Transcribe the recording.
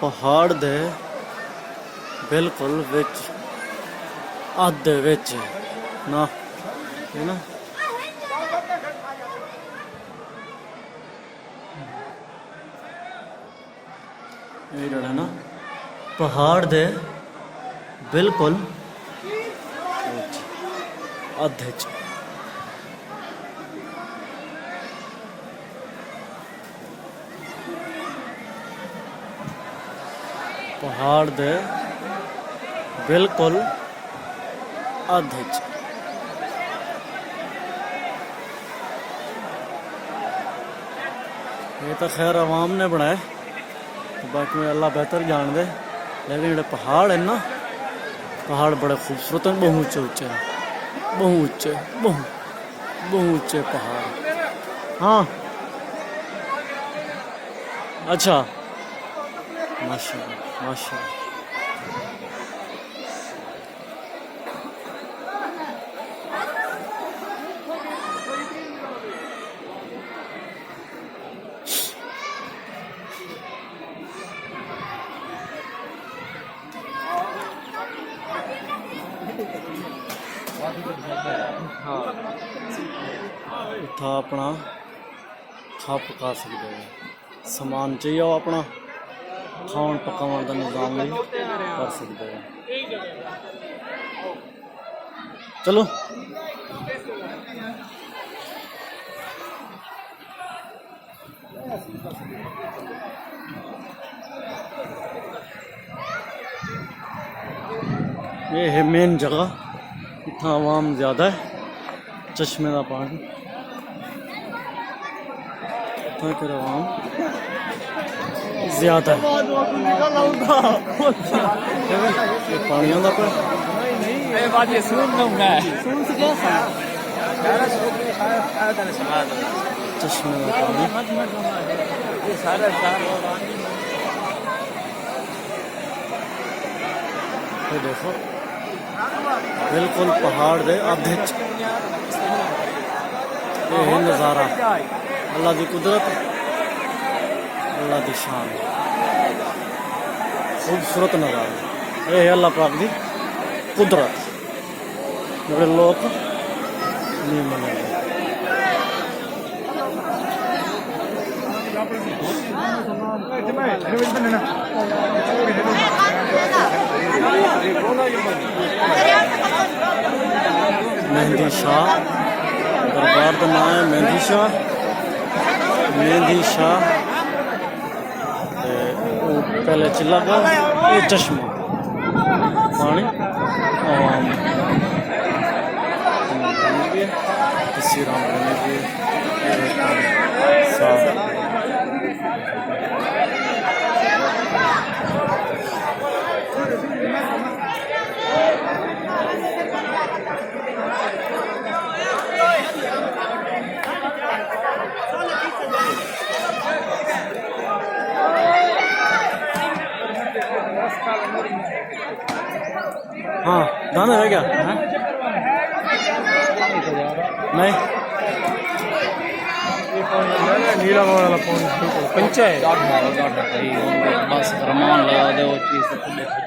पहाड़ दे बिल्कुल विच अध दे विच ना है ना ये जड़ा ना पहाड़ दे बिल्कुल अध च पहाड़ दे बिल्कुल अध च ये तो खैर आवाम ने बनाया तो बाकी में अल्लाह बेहतर जान दे लेकिन जो पहाड़ है ना पहाड़ बड़े खूबसूरत हैं बहुत ऊंचे ऊंचे हैं बहुत ऊंचे बहुत ऊंचे पहाड़ हाँ अच्छा माशाल्लाह माशाल्लाह इतना अपना खा पका सकते हैं समान चाहिए वो अपना खान पकाने का निज़ाम भी कर सकते हैं चलो ये है मेन जगह इतना आवाम ज़्यादा है चश्मे का पानी कर आवाम ज़्यादा है पानियों का चश्मे का पानी ये देखो बिल्कुल पहाड़ दे आधे ये है नज़ारा अल्लाह की कुदरत अल्लाह की शान खूबसूरत नज़ारा ये है अल्लाह पाक की कुदरत जो लोग नहीं मनाते मेहंदी शाह दरबार का नाम है मेहंदी शाह पहले चिल्ला का ये चश्मा पानी आवाम तस्वीरें बनी हाँ दाना है क्या नहीं नीला वाला पंचा है बस रमान लगा दे वो चीज़